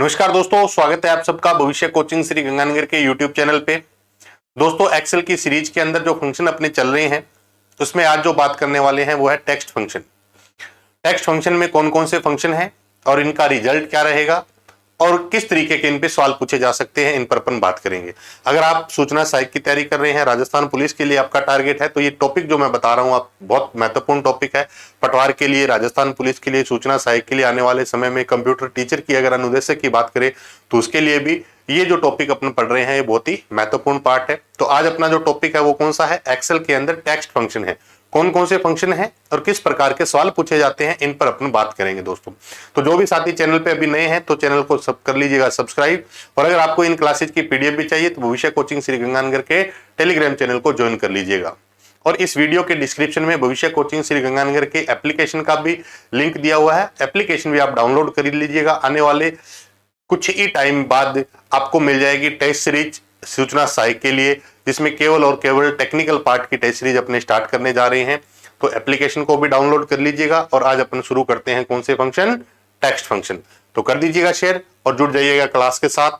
नमस्कार दोस्तों, स्वागत है आप सबका भविष्य कोचिंग श्री गंगानगर के यूट्यूब चैनल पे। दोस्तों, एक्सेल की सीरीज के अंदर जो फंक्शन अपने चल रहे हैं उसमें आज जो बात करने वाले हैं वो है टेक्स्ट फंक्शन। टेक्स्ट फंक्शन में कौन कौन से फंक्शन हैं और इनका रिजल्ट क्या रहेगा और किस तरीके के इन पे सवाल पूछे जा सकते हैं, इन पर अपन बात करेंगे। अगर आप सूचना सहायक की तैयारी कर रहे हैं, राजस्थान पुलिस के लिए आपका टारगेट है, तो ये टॉपिक जो मैं बता रहा हूं आप बहुत महत्वपूर्ण टॉपिक है। पटवार के लिए, राजस्थान पुलिस के लिए, सूचना सहायक के लिए, आने वाले समय में कंप्यूटर टीचर की अगर अनुदेशक की बात करें तो उसके लिए भी ये जो टॉपिक अपन पढ़ रहे हैं ये बहुत ही महत्वपूर्ण पार्ट है। तो आज अपना जो टॉपिक है वो कौन सा है? एक्सेल के अंदर टेक्स्ट फंक्शन है। कौन कौन से फंक्शन हैं और किस प्रकार के सवाल पूछे जाते हैं, इन पर अपन बात करेंगे दोस्तों। तो जो भी साथी चैनल पे अभी नए हैं तो चैनल को सब कर लीजिएगा सब्सक्राइब, और अगर आपको इन क्लासेज की पीडीएफ भी चाहिए तो भविष्य कोचिंग श्री गंगानगर के टेलीग्राम चैनल को ज्वाइन कर लीजिएगा। और इस वीडियो के डिस्क्रिप्शन में भविष्य कोचिंग श्री गंगानगर के एप्लीकेशन का भी लिंक दिया हुआ है। एप्लीकेशन भी आप डाउनलोड कर लीजिएगा। आने वाले कुछ ही टाइम बाद आपको मिल जाएगी टेस्ट सीरीज सूचना सहायक के लिए, जिसमें केवल और केवल टेक्निकल पार्ट की टेस्ट सीरीज अपने स्टार्ट करने जा रहे हैं। तो एप्लीकेशन को भी डाउनलोड कर लीजिएगा। और आज अपन शुरू करते हैं कौन से फंक्शन? Text function. तो कर दीजिएगा शेयर और जुड़ जाइएगा क्लास के साथ।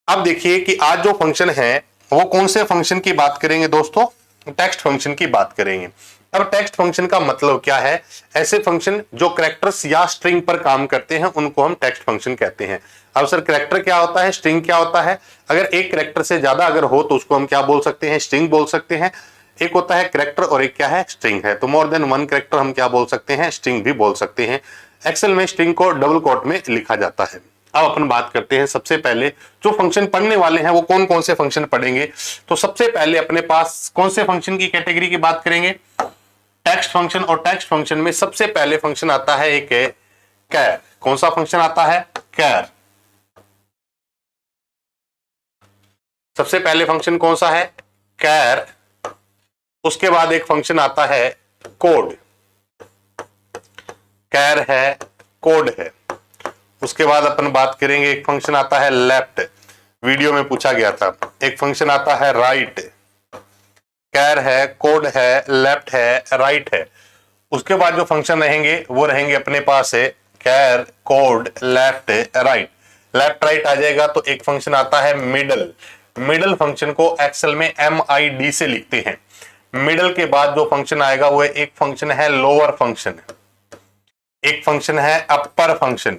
अब देखिए कि आज जो फंक्शन है वो कौन से फंक्शन की बात करेंगे दोस्तों? टेक्स्ट फंक्शन की बात करेंगे। अब टेक्स्ट फंक्शन का मतलब क्या है? ऐसे फंक्शन जो कैरेक्टर्स या स्ट्रिंग पर काम करते हैं उनको हम टेक्स्ट फंक्शन कहते हैं। अब सर, कैरेक्टर क्या होता है, स्ट्रिंग क्या होता है? अगर एक कैरेक्टर से ज्यादा अगर हो तो उसको हम क्या बोल सकते हैं? स्ट्रिंग बोल सकते हैं। एक होता है कैरेक्टर और एक क्या है? स्ट्रिंग है। तो मोर देन वन कैरेक्टर हम क्या बोल सकते हैं? स्ट्रिंग भी बोल सकते हैं। एक्सेल में स्ट्रिंग को डबल कोट में लिखा जाता है। अब अपन बात करते हैं, सबसे पहले जो फंक्शन पढ़ने वाले हैं वो कौन कौन से फंक्शन पढ़ेंगे। तो सबसे पहले अपने पास कौन से फंक्शन की कैटेगरी की बात करेंगे? Text function. और टेक्स्ट फंक्शन में सबसे पहले फंक्शन आता है एक कैर। कौन सा फंक्शन आता है? कैर। सबसे पहले फंक्शन कौन सा है? कैर। उसके बाद एक फंक्शन आता है कोड। कैर है, कोड है। उसके बाद अपन बात करेंगे, एक फंक्शन आता है लेफ्ट, वीडियो में पूछा गया था। एक फंक्शन आता है राइट। कैर है, कोड है, लेफ्ट है, राइट है। उसके बाद जो फंक्शन रहेंगे वो रहेंगे अपने पास है char, code, left, right. Left right आ जाएगा तो एक फंक्शन आता है मिडल। मिडल फंक्शन को एक्सेल में MID से लिखते हैं। मिडल के बाद जो फंक्शन आएगा वो एक फंक्शन है लोअर फंक्शन, एक फंक्शन है अपर फंक्शन,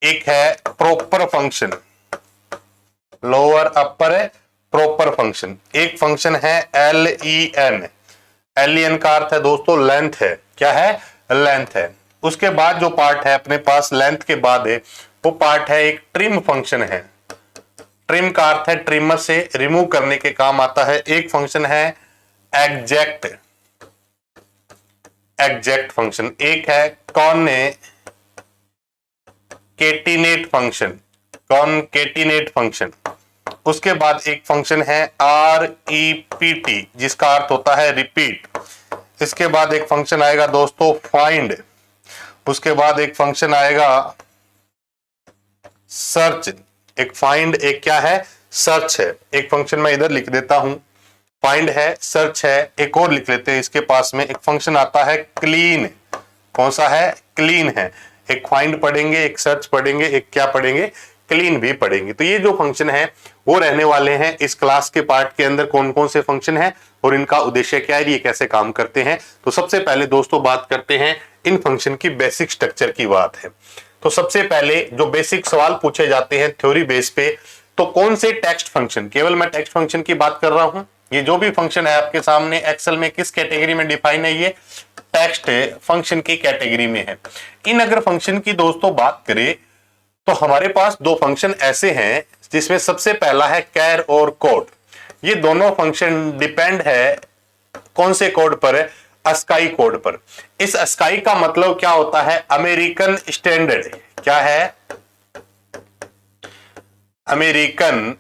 एक है proper function. Lower, upper, proper function. एक फंक्शन है LEN। LEN का अर्थ है दोस्तों लेंथ है। क्या है? लेंथ है। उसके बाद जो पार्ट है अपने पास लेंथ के बाद है वो पार्ट है एक ट्रिम फंक्शन है। ट्रिम का अर्थ है ट्रिमर से रिमूव करने के काम आता है। एक फंक्शन है एग्जैक्ट। Exact function. एक है कॉनकेटिनेट फंक्शन। कॉनकेटिनेट फंक्शन। उसके बाद एक फंक्शन है REPT, जिसका अर्थ होता है रिपीट। इसके बाद एक फंक्शन आएगा दोस्तों फाइंड। उसके बाद एक फंक्शन आएगा सर्च। एक फाइंड, एक क्या है? सर्च है। एक फंक्शन मैं इधर लिख देता हूं, फाइंड है, सर्च है। एक और लिख लेते हैं इसके पास में, एक फंक्शन आता है क्लीन। कौन सा है? क्लीन है। एक फाइंड पढ़ेंगे, एक सर्च पढ़ेंगे, एक क्या पढ़ेंगे? क्लीन भी पढ़ेंगे। तो ये जो फंक्शन है वो रहने वाले हैं इस क्लास के पार्ट के अंदर। कौन कौन से फंक्शन हैं और इनका उद्देश्य क्या है, ये कैसे काम करते हैं। तो सबसे पहले दोस्तों बात करते हैं इन फंक्शन की बेसिक स्ट्रक्चर की बात है। तो सबसे पहले जो बेसिक सवाल पूछे जाते हैं थ्योरी बेस पे, तो कौन से टेक्स्ट फंक्शन, केवल मैं टेक्स्ट फंक्शन की बात कर रहा हूं। ये जो भी फंक्शन है आपके सामने एक्सेल में किस कैटेगरी में डिफाइन है? ये टेक्स्ट फंक्शन की कैटेगरी में है। इन अगर फंक्शन की दोस्तों बात करें तो हमारे पास दो फंक्शन ऐसे हैं जिसमें सबसे पहला है कैर और कोड। ये दोनों फंक्शन डिपेंड है कौन से कोड पर? अस्काई कोड पर। इस अस्काई का मतलब क्या होता है? American standard. क्या है? American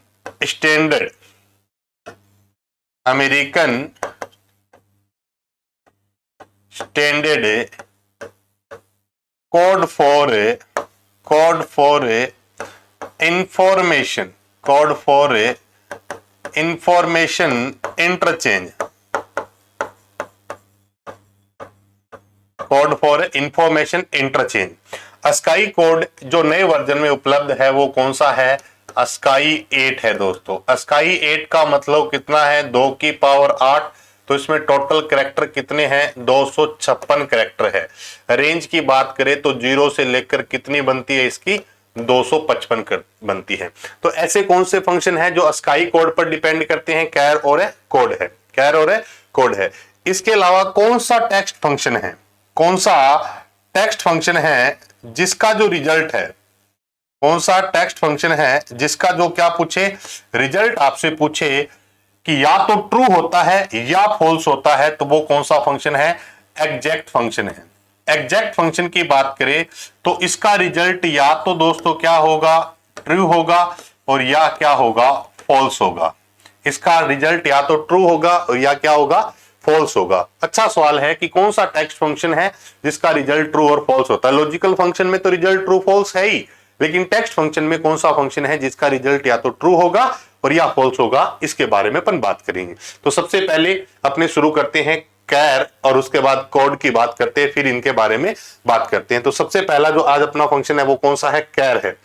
standard. American standard code for information. Code for information interchange. Code for information interchange. ASCII code जो नए वर्जन में उपलब्ध है वो कौन सा है? ASCII 8 है दोस्तों। ASCII 8 का मतलब कितना है? 2 की पावर 8। तो इसमें टोटल कैरेक्टर कितने हैं? 256 कैरेक्टर है। रेंज की बात करें तो 0 से लेकर कितनी बनती है इसकी? 255 बनती है। तो ऐसे कौन से फंक्शन है जो ASCII कोड पर डिपेंड करते हैं? कैर और कोड है, कैर और कोड है। इसके अलावा कौन सा टेक्स्ट फंक्शन है, कौन सा टेक्स्ट फंक्शन है जिसका जो रिजल्ट है, कौन सा टेक्स्ट फंक्शन है जिसका जो क्या पूछे? रिजल्ट आपसे पूछे कि या तो ट्रू होता है या फॉल्स होता है, तो वो कौन सा फंक्शन है? एग्जैक्ट फंक्शन है। एग्जैक्ट फंक्शन की बात करें तो इसका रिजल्ट या तो दोस्तों क्या होगा? ट्रू होगा, और या क्या होगा? फॉल्स होगा। इसका रिजल्ट या तो ट्रू होगा और या क्या होगा? फॉल्स होगा। अच्छा सवाल है कि कौन सा टेक्स्ट फंक्शन है जिसका रिजल्ट ट्रू और फॉल्स होता है? लॉजिकल फंक्शन में तो रिजल्ट ट्रू फॉल्स है ही, लेकिन टेक्स्ट फंक्शन में कौन सा फंक्शन है जिसका रिजल्ट या तो ट्रू होगा और या फॉल्स होगा? इसके बारे में अपन बात करेंगे। तो सबसे पहले अपने शुरू करते हैं कैर, और उसके बाद कोड की बात करते हैं, फिर इनके बारे में बात करते हैं। तो सबसे पहला जो आज अपना फंक्शन है वो कौन सा है? कैर है।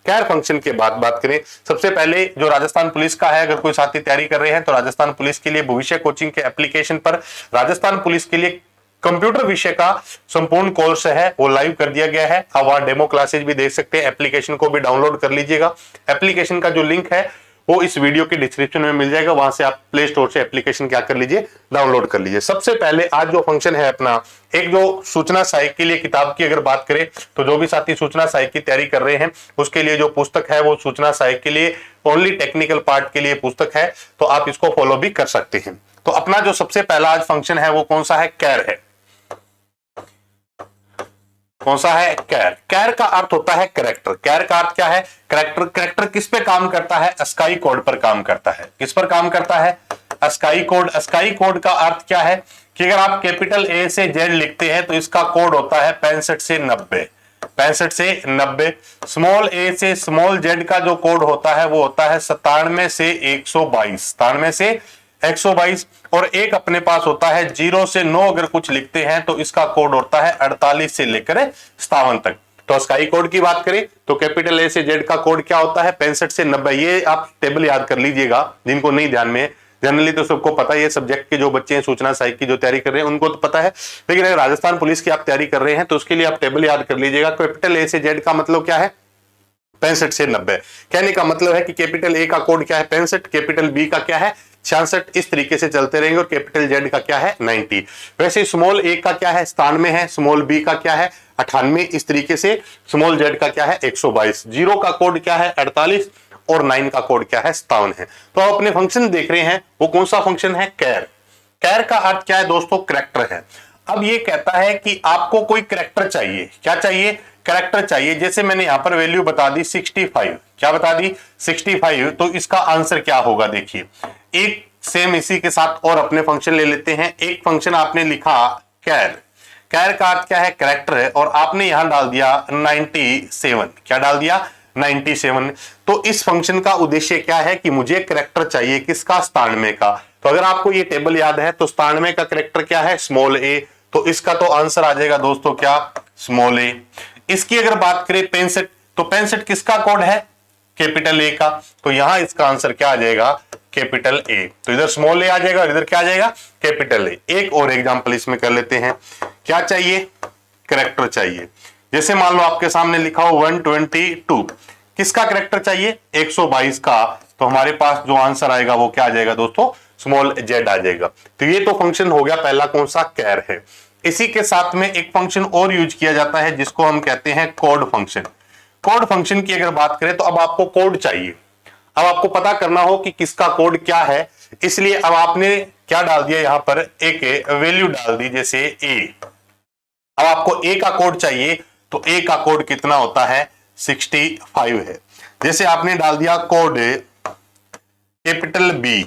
कैर फंक्शन के बाद बात करें, सबसे पहले जो राजस्थान पुलिस का है, अगर कोई साथी तैयारी कर रहे हैं तो राजस्थान पुलिस के लिए भविष्य कोचिंग के एप्लीकेशन पर राजस्थान पुलिस के लिए कंप्यूटर विषय का संपूर्ण कोर्स है वो लाइव कर दिया गया है। अब वहां डेमो क्लासेज भी देख सकते हैं, एप्लीकेशन को भी डाउनलोड कर लीजिएगा। एप्लीकेशन का जो लिंक है वो इस वीडियो के डिस्क्रिप्शन में मिल जाएगा, वहां से आप प्ले स्टोर से एप्लीकेशन क्या कर लीजिए? डाउनलोड कर लीजिए। सबसे पहले आज जो फंक्शन है अपना, एक जो सूचना सहायक के लिए किताब की अगर बात करें तो जो भी साथी सूचना सहायक की तैयारी कर रहे हैं उसके लिए जो पुस्तक है वो सूचना सहायक के लिए ओनली टेक्निकल पार्ट के लिए पुस्तक है, तो आप इसको फॉलो भी कर सकते हैं। तो अपना जो सबसे पहला आज फंक्शन है वो कौन सा है? कैर है। कौन सा है? कैर। कैर का अर्थ होता है कैरेक्टर। कैर का अर्थ क्या है? कैरेक्टर। कैरेक्टर किस पे काम करता है? ASCII कोड पर काम करता है। किस पर काम करता है? ASCII code. ASCII कोड का अर्थ क्या है कि अगर आप कैपिटल A से Z लिखते हैं तो इसका कोड होता है 65 से 90। 65 से 90। स्मॉल a से स्मॉल z का जो कोड होता है वो होता है 97 से 122। 97 से 122। और एक अपने पास होता है 0 से 9, अगर कुछ लिखते हैं तो इसका कोड होता है 48 से लेकर 57 तक। तो ASCII कोड की बात करें तो कैपिटल A से Z का कोड क्या होता है? 65 से 90। ये आप टेबल याद कर लीजिएगा, जिनको नहीं ध्यान में, जनरली तो सबको पता है, ये सब्जेक्ट के जो बच्चे हैं सूचना सहायक की जो तैयारी कर रहे हैं उनको तो पता है, लेकिन अगर राजस्थान पुलिस की आप तैयारी कर रहे हैं तो उसके लिए आप टेबल याद कर लीजिएगा। कैपिटल A से Z का मतलब क्या है? 65 से 90। कहने का मतलब है कि कैपिटल A का कोड क्या है? 65। कैपिटल B का क्या है? 66। इस तरीके से चलते रहेंगे। और कैपिटल Z का क्या है? 90। वैसे स्मॉल a का क्या है? 97 है। स्मॉल b का क्या है? 98। इस तरीके से स्मॉल z का क्या है? 122। 0 का कोड क्या है? 48। और 9 का कोड क्या है? 57 है। तो आप अपने फंक्शन देख रहे हैं, वो कौन सा फंक्शन है? कैर। कैर का अर्थ क्या है दोस्तों? कैरेक्टर है। अब ये कहता है कि आपको कोई कैरेक्टर चाहिए। क्या चाहिए? कैरेक्टर चाहिए। जैसे मैंने यहां पर वैल्यू बता दी 65। क्या बता दी? 65। तो इसका आंसर क्या होगा? देखिए, एक सेम इसी के साथ और अपने फंक्शन ले लेते हैं। एक फंक्शन आपने लिखा कैर। कैर का अर्थ क्या है? कैरेक्टर है। और आपने यहां डाल दिया 97। क्या डाल दिया? 97। तो इस फंक्शन का उद्देश्य क्या है कि मुझे कैरेक्टर चाहिए। किसका? 97 का। तो अगर आपको ये टेबल याद है तो 97 का कैरेक्टर क्या है? Small a। तो इसका तो आंसर आ जाएगा दोस्तों क्या? Small a। इसकी अगर बात करें 65, तो 65 किसका कोड है? कैपिटल A का। तो यहां इसका आंसर क्या आ जाएगा? Capital A। तो इधर स्मॉल a आ जाएगा और इधर क्या आ जाएगा? Capital A। एक और एग्जांपल इसमें कर लेते हैं। क्या चाहिए? कैरेक्टर चाहिए। जैसे मान लो आपके सामने लिखा हो 122। किसका कैरेक्टर चाहिए? 122 का। तो हमारे पास जो आंसर आएगा वो क्या आ जाएगा दोस्तों? स्मॉल z आ जाएगा। तो ये तो फंक्शन हो गया पहला, कौन सा? कैर है। इसी के साथ में एक फंक्शन और यूज किया जाता है जिसको हम कहते हैं कोड फंक्शन। कोड फंक्शन की अगर बात करें तो अब आपको कोड चाहिए। अब आपको पता करना हो कि किसका कोड क्या है, इसलिए अब आपने क्या डाल दिया यहां पर? एक वैल्यू डाल दी, जैसे a। अब आपको a का कोड चाहिए, तो a का कोड कितना होता है? 65 है। जैसे आपने डाल दिया कोड कैपिटल B।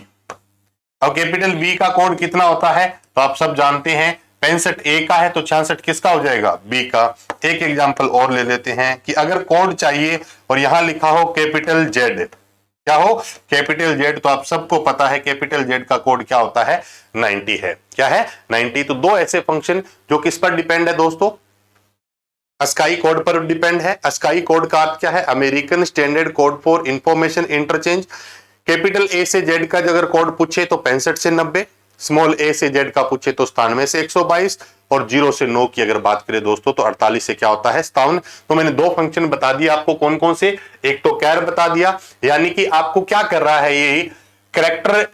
अब कैपिटल B का कोड कितना होता है? तो आप सब जानते हैं 65 A का है, तो 66 किसका हो जाएगा? B का। एक एग्जांपल और ले लेते हैं कि अगर कोड चाहिए और यहां लिखा हो कैपिटल Z। क्या हो? Capital Z। तो आप सबको पता है कैपिटल Z का कोड क्या होता है? 90 है। क्या है? 90। तो दो ऐसे फंक्शन जो किस पर डिपेंड है दोस्तों? अस्काई कोड पर डिपेंड है। अस्काई कोड का अर्थ क्या है? American standard code for information interchange. Capital A से जेड का अगर कोड पूछे तो 65 से 90, स्मॉल ए से जेड का पूछे तो 97 से 122, और 0 से 9 की अगर बात करें दोस्तों तो 48 से क्या होता है? 57। तो मैंने दो फंक्शन बता दिया आपको, कौन कौन से। एक तो कैर बता दिया, यानी कि आपको क्या कर रहा है, ये कैरेक्टर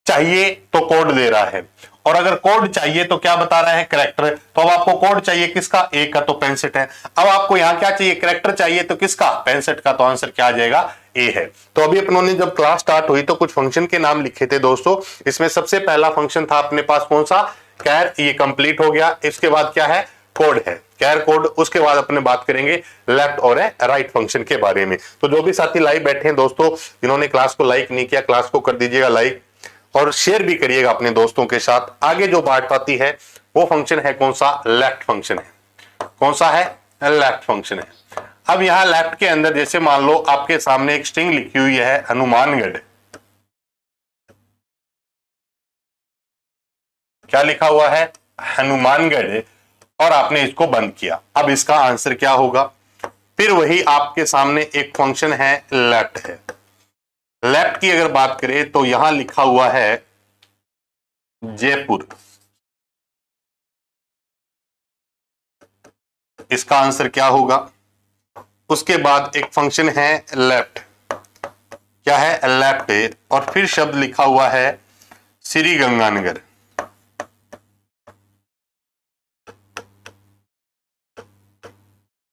चाहिए तो कोड दे रहा है, और अगर कोड चाहिए तो क्या बता रहा है? कैरेक्टर। तो अब आपको कोड चाहिए किसका? ए का, तो 65 है। अब आपको यहां क्या चाहिए? कैरेक्टर चाहिए, तो किसका? 65 का। तो आंसर क्या आ जाएगा? ए है। तो अभी अपनों ने जब क्लास स्टार्ट हुई तो कुछ फंक्शन के नाम लिखे थे दोस्तों। इसमें सबसे पहला फंक्शन था अपने पास कौन सा? कैर। ये कंप्लीट हो गया। इसके बाद क्या है? कोड है, कैर कोड। उसके बाद अपने बात करेंगे लेफ्ट और राइट फंक्शन के बारे में। तो जो भी साथी लाइव बैठे हैं दोस्तों, जिन्होंने क्लास को लाइक नहीं किया, क्लास को कर दीजिएगा लाइक और शेयर भी करिएगा अपने दोस्तों के साथ। आगे जो बात आती है वो फंक्शन है कौन सा? लेफ्ट फंक्शन है। कौन सा है? लेफ्ट फंक्शन है। अब यहां लेफ्ट के अंदर जैसे मान लो आपके सामने एक स्ट्रिंग लिखी हुई है हनुमानगढ़। क्या लिखा हुआ है? हनुमानगढ़। और आपने इसको बंद किया। अब इसका आंसर क्या होगा? फिर वही आपके सामने एक फंक्शन है लेफ्ट है। लेफ्ट की अगर बात करें तो यहां लिखा हुआ है जयपुर। इसका आंसर क्या होगा? उसके बाद एक फंक्शन है लेफ्ट। क्या है? लेफ्ट है। और फिर शब्द लिखा हुआ है श्री गंगानगर।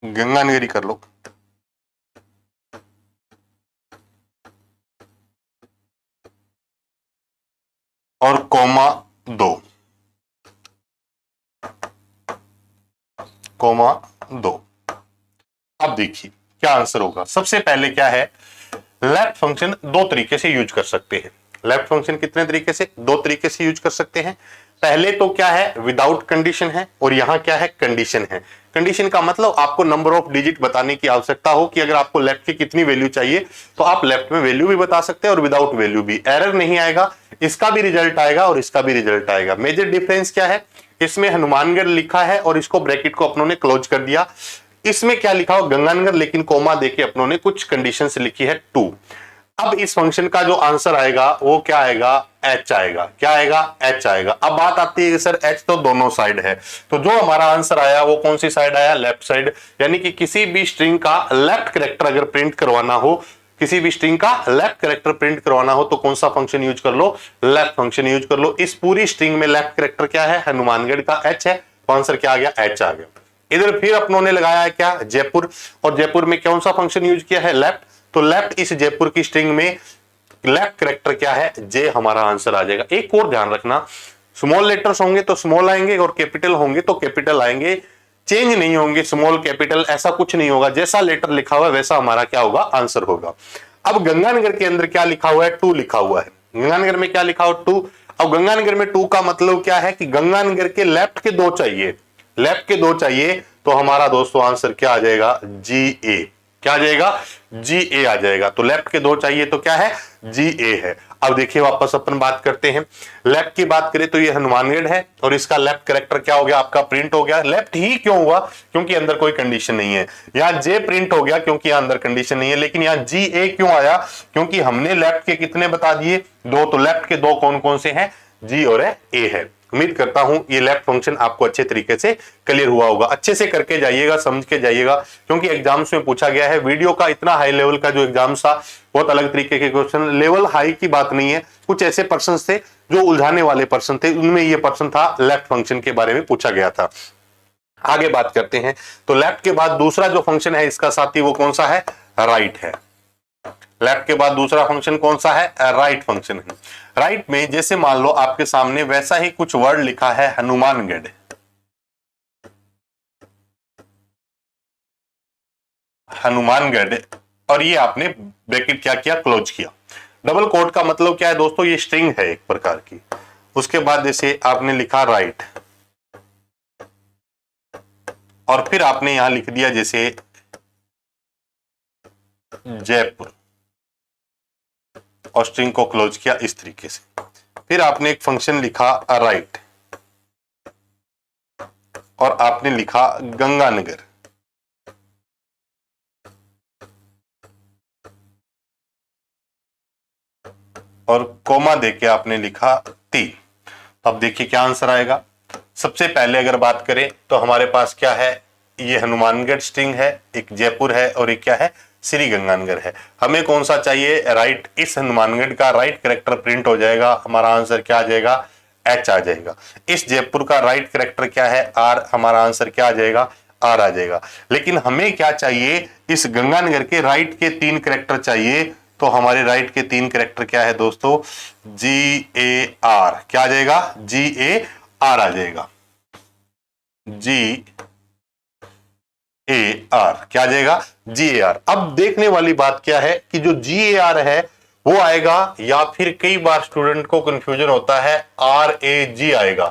गंगानगरी कर लो। और कोमा 2, कोमा 2। अब देखिए क्या आंसर होगा। सबसे पहले क्या है? लेफ्ट फंक्शन दो तरीके से यूज कर सकते हैं। लेफ्ट फंक्शन कितने तरीके से? दो तरीके से यूज कर सकते हैं। पहले तो क्या है? विदाउट कंडीशन है, और यहां क्या है? कंडीशन है। कंडीशन का मतलब आपको नंबर ऑफ डिजिट बताने की आवश्यकता हो कि अगर आपको लेफ्ट की कितनी वैल्यू चाहिए तो आप लेफ्ट में वैल्यू भी बता सकते हैं और विदाउट वैल्यू भी। एरर नहीं आएगा, इसका भी रिजल्ट आएगा और इसका भी रिजल्ट आएगा। मेजर डिफरेंस क्या है? इसमें हनुमानगढ़ लिखा है और इसको ब्रैकेट को अपनों ने क्लोज कर दिया। इसमें क्या लिखा हो? गंगानगर, लेकिन कोमा देके अपनों ने कुछ कंडीशन लिखी है 2। अब इस फंक्शन का जो आंसर आएगा वो क्या आएगा? एच आएगा। क्या आएगा? एच आएगा। अब बात आती है सर एच तो दोनों साइड है, तो जो हमारा आंसर आया वो कौन सी साइड आया? Left side. यानी कि किसी भी स्ट्रिंग का लेफ्ट कैरेक्टर अगर प्रिंट करवाना हो, किसी भी स्ट्रिंग का लेफ्ट कैरेक्टर प्रिंट करवाना हो तो कौन सा फंक्शन यूज कर लो? लेफ्ट फंक्शन यूज कर लो। इस पूरी स्ट्रिंग में लेफ्ट कैरेक्टर क्या है? हनुमानगढ़ का एच है। तो आंसर क्या आ गया? एच आ गया। इधर फिर अपनों ने लगाया है क्या? जयपुर। और जयपुर में कौन सा फंक्शन यूज किया है? लेफ्ट। तो लेफ्ट इस जयपुर की स्ट्रिंग में लेफ्ट कैरेक्टर क्या है? जे हमारा आंसर आ जाएगा। एक और ध्यान रखना, स्मॉल लेटर्स होंगे तो स्मॉल आएंगे और कैपिटल होंगे तो कैपिटल आएंगे। चेंज नहीं होंगे, स्मॉल कैपिटल ऐसा कुछ नहीं होगा। जैसा लेटर लिखा हुआ है वैसा हमारा क्या होगा? आंसर होगा। अब गंगानगर के अंदर क्या लिखा हुआ है? 2 लिखा हुआ है। गंगानगर में क्या लिखा हुआ? 2। अब गंगानगर में 2 का मतलब क्या है कि गंगानगर के लेफ्ट के 2 चाहिए। लेफ्ट के 2 चाहिए तो हमारा दोस्तों आंसर क्या आ जाएगा? जी ए। क्या आ जाएगा? जी ए आ जाएगा। तो लेफ्ट के 2 चाहिए तो क्या है? जी ए है। अब देखिए वापस अपन बात करते हैं। लेफ्ट की बात करें तो ये हनुमानगढ़ है और इसका लेफ्ट कैरेक्टर क्या हो गया? आपका प्रिंट हो गया। लेफ्ट ही क्यों हुआ? क्योंकि अंदर कोई कंडीशन नहीं है। यहाँ जे प्रिंट हो गया क्योंकि यहाँ अंदर कंडीशन नहीं है। लेकिन यहाँ जी ए क्यों आया? क्योंकि हमने लेफ्ट के कितने बता दिए? 2। तो लेफ्ट के 2 कौन कौन से हैं? जी और ए है। उम्मीद करता हूं ये लेफ्ट फंक्शन आपको अच्छे तरीके से क्लियर हुआ होगा। अच्छे से करके जाइएगा, समझ के जाइएगा, क्योंकि एग्जाम्स में पूछा गया है। वीडियो का इतना हाई लेवल का जो एग्जाम था, बहुत अलग तरीके के क्वेश्चन। लेवल हाई की बात नहीं है, कुछ ऐसे पर्सन थे जो उलझाने वाले पर्सन थे, उनमें ये पर्सन था। लेफ्ट फंक्शन के बारे में पूछा गया था। आगे बात करते हैं। तो लेफ्ट के बाद दूसरा जो फंक्शन है इसका साथी वो कौन सा है? राइट है। लेफ्ट के बाद दूसरा फंक्शन कौन सा है? राइट फंक्शन है। राइट में जैसे मान लो आपके सामने वैसा ही कुछ वर्ड लिखा है हनुमानगढ़। हनुमानगढ़, और ये आपने ब्रैकेट क्या किया? क्लोज किया। डबल कोट का मतलब क्या है दोस्तों? ये स्ट्रिंग है एक प्रकार की। उसके बाद जैसे आपने लिखा राइट, और फिर आपने यहां लिख दिया जैसे जयपुर, और स्ट्रिंग को क्लोज किया इस तरीके से। फिर आपने एक फंक्शन लिखा राइट, और आपने लिखा गंगानगर, और कोमा देके आपने लिखा 3। अब देखिए क्या आंसर आएगा। सबसे पहले अगर बात करें तो हमारे पास क्या है, ये हनुमानगढ़ स्ट्रिंग है, एक जयपुर है और एक क्या है, श्री गंगानगर है। हमें कौन सा चाहिए, राइट। इस हनुमानगढ़ का राइट कैरेक्टर प्रिंट हो जाएगा, हमारा आंसर क्या आ जाएगा, एच आ जाएगा। इस जयपुर का राइट कैरेक्टर क्या है, आर, हमारा आंसर क्या आ जाएगा, आर आ जाएगा। लेकिन हमें क्या चाहिए, इस गंगानगर के राइट के 3 कैरेक्टर चाहिए। तो हमारे राइट के 3 कैरेक्टर क्या है दोस्तों, जी ए आर, क्या आ जाएगा, जी ए आर आ जाएगा, जी ए आर क्या आ जाएगा, जी ए आर। अब देखने वाली बात क्या है कि जो जी ए आर है वो आएगा, या फिर कई बार स्टूडेंट को कंफ्यूजन होता है आर ए जी आएगा।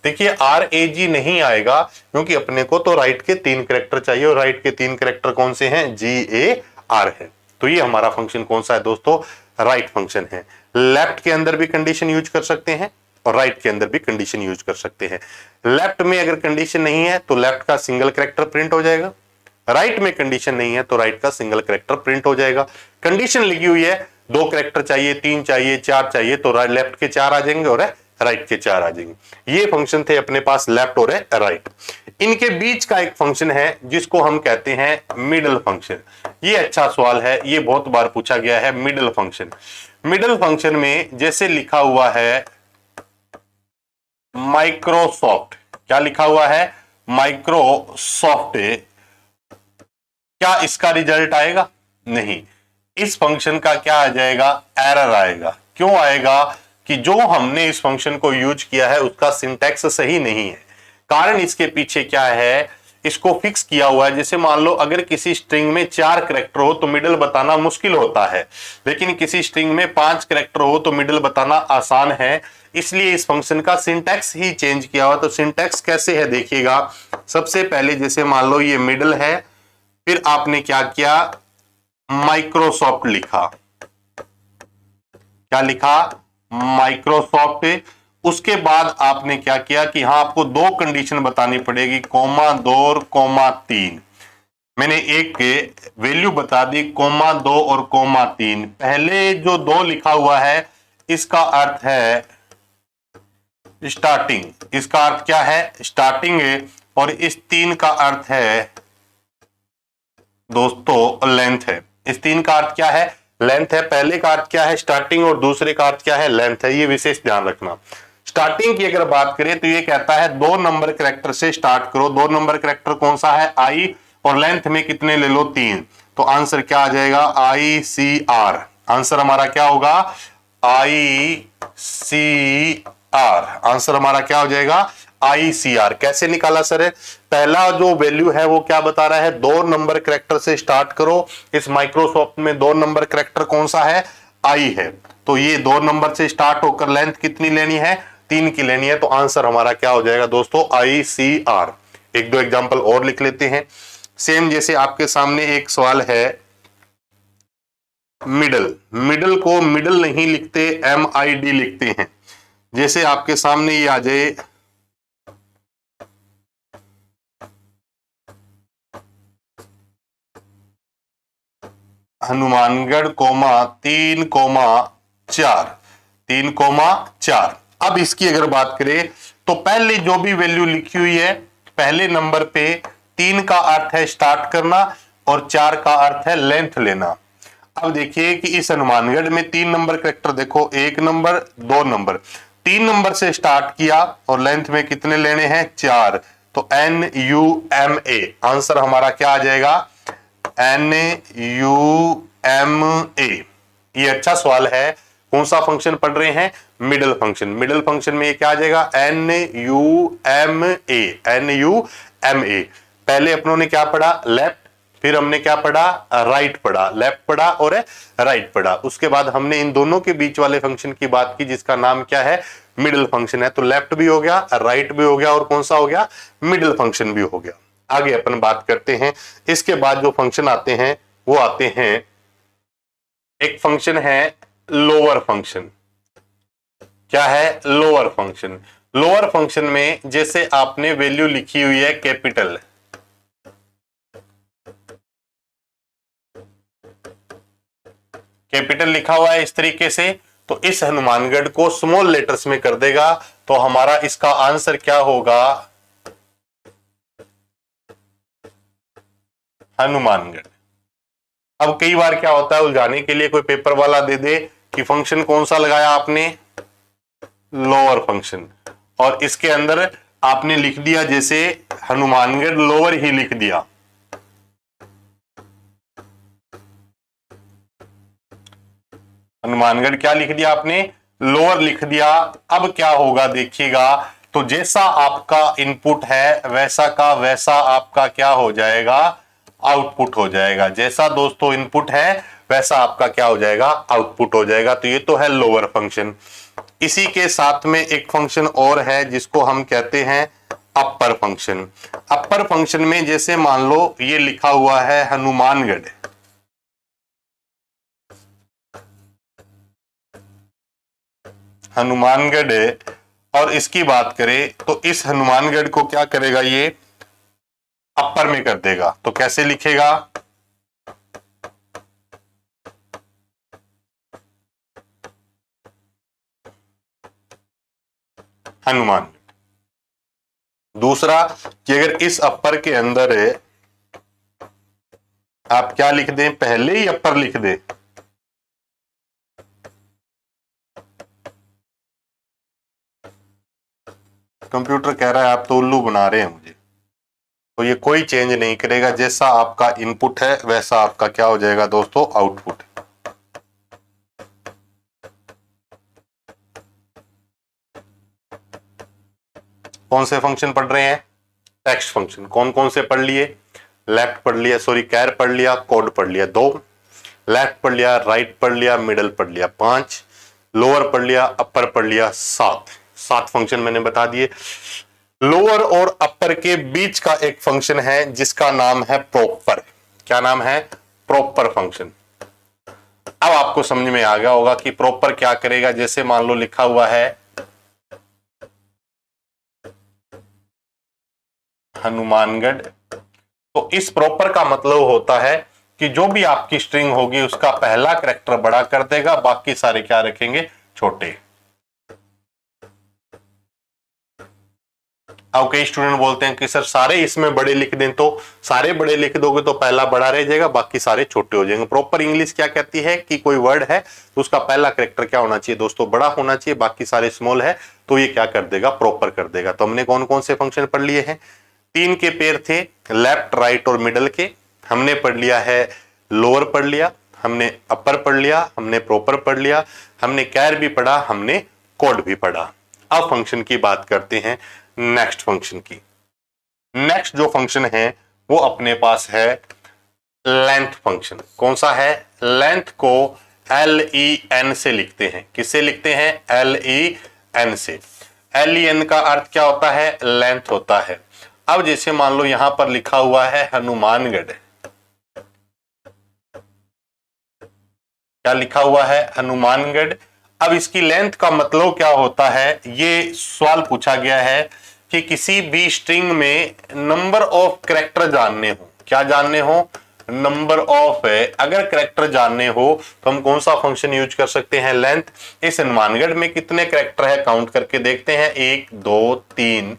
देखिए आर ए जी नहीं आएगा, क्योंकि अपने को तो राइट के 3 कैरेक्टर चाहिए और राइट के 3 कैरेक्टर कौन से हैं, जी ए आर है। तो ये हमारा फंक्शन कौन सा है दोस्तों, राइट फंक्शन है। लेफ्ट के अंदर भी कंडीशन यूज कर सकते हैं और राइट के अंदर भी कंडीशन यूज कर सकते हैं। लेफ्ट में अगर कंडीशन नहीं है तो लेफ्ट का सिंगल कैरेक्टर प्रिंट हो जाएगा, राइट में कंडीशन नहीं है तो राइट का सिंगल कैरेक्टर प्रिंट हो जाएगा। कंडीशन लिखी हुई है 2 कैरेक्टर चाहिए, 3 चाहिए, 4 चाहिए, तो लेफ्ट के 4 आ जाएंगे और राइट के 4 आ जाएंगे। ये फंक्शन थे अपने पास लेफ्ट और राइट। इनके बीच का एक फंक्शन है जिसको हम कहते हैं मिडल फंक्शन। ये अच्छा सवाल है, ये बहुत बार पूछा गया है, मिडल फंक्शन। मिडल फंक्शन में जैसे लिखा हुआ है माइक्रोसॉफ्ट, क्या लिखा हुआ है, माइक्रोसॉफ्ट, क्या इसका रिजल्ट आएगा, नहीं। इस फंक्शन का क्या आ जाएगा, एरर आएगा। क्यों आएगा, कि जो हमने इस फंक्शन को यूज किया है उसका सिंटैक्स सही नहीं है। कारण इसके पीछे क्या है, इसको फिक्स किया हुआ है। जैसे मान लो अगर किसी स्ट्रिंग में 4 कैरेक्टर हो तो मिडिल बताना मुश्किल होता है, लेकिन किसी स्ट्रिंग में 5 कैरेक्टर हो तो मिडिल बताना आसान है। इसलिए इस फंक्शन का सिंटैक्स ही चेंज किया हुआ। तो सिंटैक्स कैसे है देखिएगा, सबसे पहले जैसे मान लो ये मिडिल है, फिर आपने क्या किया, माइक्रोसॉफ्ट लिखा, क्या लिखा, माइक्रोसॉफ्ट। उसके बाद आपने क्या किया कि हाँ आपको 2 कंडीशन बतानी पड़ेगी, कोमा 2 और कोमा 3। मैंने एक के वैल्यू बता दी, कोमा 2 और कोमा 3। पहले जो 2 लिखा हुआ है इसका अर्थ है स्टार्टिंग, इसका अर्थ क्या है, स्टार्टिंग है। और इस 3 का अर्थ है दोस्तों लेंथ है। इस 3 का अर्थ क्या है, लेंथ है। पहले का अर्थ क्या है, स्टार्टिंग, और दूसरे का अर्थ क्या है, लेंथ है। ये विशेष ध्यान रखना। स्टार्टिंग की अगर बात करें तो ये कहता है 2 नंबर कैरेक्टर से स्टार्ट करो। 2 नंबर कैरेक्टर कौन सा है, आई, और लेंथ में कितने ले लो, 3। तो आंसर क्या आ जाएगा, आई सी आर। आंसर हमारा क्या होगा, आई सी आर। आंसर हमारा क्या हो जाएगा, ICR। कैसे निकाला सर, पहला जो वैल्यू है वो क्या बता रहा है, 2 नंबर कैरेक्टर से स्टार्ट करो। इस माइक्रोसॉफ्ट में 2 नंबर कैरेक्टर कौन सा है, आई है। तो ये 2 नंबर से स्टार्ट होकर लेंथ कितनी लेनी है, 3 की लेनी है। तो आंसर हमारा क्या हो जाएगा दोस्तों, ICR। 1-2 एग्जाम्पल और लिख लेते हैं। सेम जैसे आपके सामने एक सवाल है, मिडल। मिडल को मिडल नहीं लिखते, MID लिखते हैं। जैसे आपके सामने ये आ जाए, हनुमानगढ़ कोमा 3,4, 3,4। अब इसकी अगर बात करें तो पहले जो भी वैल्यू लिखी हुई है, पहले नंबर पे 3 का अर्थ है स्टार्ट करना और 4 का अर्थ है लेंथ लेना। अब देखिए कि इस हनुमानगढ़ में 3 नंबर कैरेक्टर देखो, 1 नंबर 2 नंबर, 3 नंबर से स्टार्ट किया और लेंथ में कितने लेने हैं, 4। तो NUMA। आंसर हमारा क्या आ जाएगा, NUMA। ये अच्छा सवाल है। कौन सा फंक्शन पढ़ रहे हैं, मिडल फंक्शन। मिडल फंक्शन में ये क्या आ जाएगा, NUMA। NUMA। पहले अपनों ने क्या पढ़ा, लेफ्ट, फिर हमने क्या पढ़ा, राइट पढ़ा, लेफ्ट पढ़ा और राइट पढ़ा। उसके बाद हमने इन दोनों के बीच वाले फंक्शन की बात की जिसका नाम क्या है, मिडिल फंक्शन है। तो लेफ्ट भी हो गया, राइट भी हो गया, और कौन सा हो गया, मिडिल फंक्शन भी हो गया। आगे अपन बात करते हैं। इसके बाद जो फंक्शन आते हैं वो आते हैं, एक फंक्शन है लोअर फंक्शन। क्या है, लोअर फंक्शन। लोअर फंक्शन में जैसे आपने वैल्यू लिखी हुई है कैपिटल, कैपिटल लिखा हुआ है इस तरीके से, तो इस हनुमानगढ़ को स्मॉल लेटर्स में कर देगा, तो हमारा इसका आंसर क्या होगा, हनुमानगढ़। अब कई बार क्या होता है, उलझाने के लिए कोई पेपर वाला दे दे कि फंक्शन कौन सा लगाया आपने, लोअर फंक्शन, और इसके अंदर आपने लिख दिया जैसे हनुमानगढ़ लोअर ही लिख दिया, हनुमानगढ़ क्या लिख दिया आपने, लोअर लिख दिया। अब क्या होगा देखिएगा, तो जैसा आपका इनपुट है वैसा का वैसा आपका क्या हो जाएगा, आउटपुट हो जाएगा। जैसा दोस्तों इनपुट है वैसा आपका क्या हो जाएगा, आउटपुट हो जाएगा। तो ये तो है लोअर फंक्शन। इसी के साथ में एक फंक्शन और है जिसको हम कहते हैं अपर फंक्शन। अपर फंक्शन में जैसे मान लो ये लिखा हुआ है हनुमानगढ़, हनुमानगढ़, और इसकी बात करें तो इस हनुमानगढ़ को क्या करेगा, ये अपर में कर देगा। तो कैसे लिखेगा, हनुमानगढ़। दूसरा कि अगर इस अपर के अंदर आप क्या लिख दें, पहले ही अपर लिख दें, कंप्यूटर कह रहा है आप तो उल्लू बना रहे हैं मुझे, तो ये कोई चेंज नहीं करेगा। जैसा आपका इनपुट है वैसा आपका क्या हो जाएगा दोस्तों, आउटपुट। कौन से फंक्शन पढ़ रहे हैं, टेक्स्ट फंक्शन। कौन कौन से पढ़ लिए, लेफ्ट पढ़ लिया, सॉरी कैर पढ़ लिया, कोड पढ़ लिया 2, लेफ्ट पढ़ लिया, राइट पढ़ लिया, मिडल पढ़ लिया 5, लोअर पढ़ लिया, अपर पढ़ लिया 7 फंक्शन मैंने बता दिए। लोअर और अपर के बीच का एक फंक्शन है जिसका नाम है प्रॉपर। क्या नाम है, प्रॉपर फंक्शन। अब आपको समझ में आ गया होगा कि प्रॉपर क्या करेगा। जैसे मान लो लिखा हुआ है हनुमानगढ़, तो इस प्रॉपर का मतलब होता है कि जो भी आपकी स्ट्रिंग होगी उसका पहला कैरेक्टर बड़ा कर देगा, बाकी सारे क्या रखेंगे, छोटे। अब कई स्टूडेंट बोलते हैं कि सर सारे इसमें बड़े लिख दें, तो सारे बड़े लिख दोगे तो पहला बड़ा रह जाएगा, बाकी सारे छोटे हो जाएंगे। प्रॉपर इंग्लिश क्या कहती है कि कोई वर्ड है तो उसका पहला कैरेक्टर क्या होना चाहिए दोस्तों, बड़ा होना चाहिए, बाकी सारे स्मॉल है, तो ये क्या कर देगा, प्रॉपर कर देगा। तो हमने कौन कौन से फंक्शन पढ़ लिए हैं, 3 के पेयर थे, लेफ्ट राइट और मिडल के। हमने पढ़ लिया है लोअर पढ़ लिया, हमने अपर पढ़ लिया, हमने प्रॉपर पढ़ लिया, हमने कैर भी पढ़ा, हमने कोड भी पढ़ा। अब फंक्शन की बात करते हैं, नेक्स्ट फंक्शन की। नेक्स्ट जो फंक्शन है वो अपने पास है लेंथ फंक्शन। कौन सा है, लेंथ को LEN से लिखते हैं। किससे लिखते हैं, LEN से। LEN का अर्थ क्या होता है, लेंथ होता है। अब जैसे मान लो यहां पर लिखा हुआ है हनुमानगढ़, क्या लिखा हुआ है, हनुमानगढ़। अब इसकी लेंथ का मतलब क्या होता है, ये सवाल पूछा गया है कि किसी भी स्ट्रिंग में नंबर ऑफ कैरेक्टर जानने हो। क्या जानने हो, नंबर ऑफ है। अगर कैरेक्टर जानने हो तो हम कौन सा फंक्शन यूज कर सकते हैं, लेंथ। इस हनुमानगढ़ में कितने कैरेक्टर है, काउंट करके देखते हैं, 1 2 3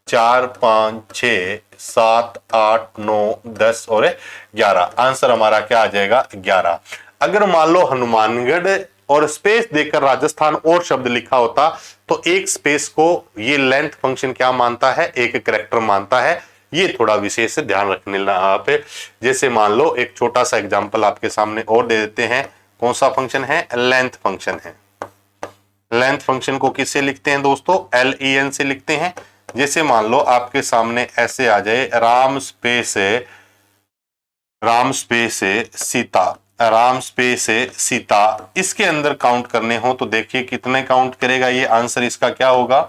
4 5 6 7 8 9 10 और 11। आंसर हमारा क्या आ जाएगा, 11। अगर मान लो हनुमानगढ़ और स्पेस देकर राजस्थान और शब्द लिखा होता तो एक स्पेस को ये लेंथ फंक्शन क्या मानता है, एक कैरेक्टर मानता है। ये थोड़ा विशेष से ध्यान रखने आप। जैसे मान लो एक छोटा सा एग्जांपल आपके सामने और दे देते हैं। कौन सा फंक्शन है, लेंथ फंक्शन है। लेंथ फंक्शन को किससे लिखते हैं दोस्तों, LEN से लिखते हैं। जैसे मान लो आपके सामने ऐसे आ जाए राम स्पेस सीता, राम स्पेस सीता, इसके अंदर काउंट करने हो तो देखिए कितने काउंट करेगा ये। आंसर इसका क्या होगा,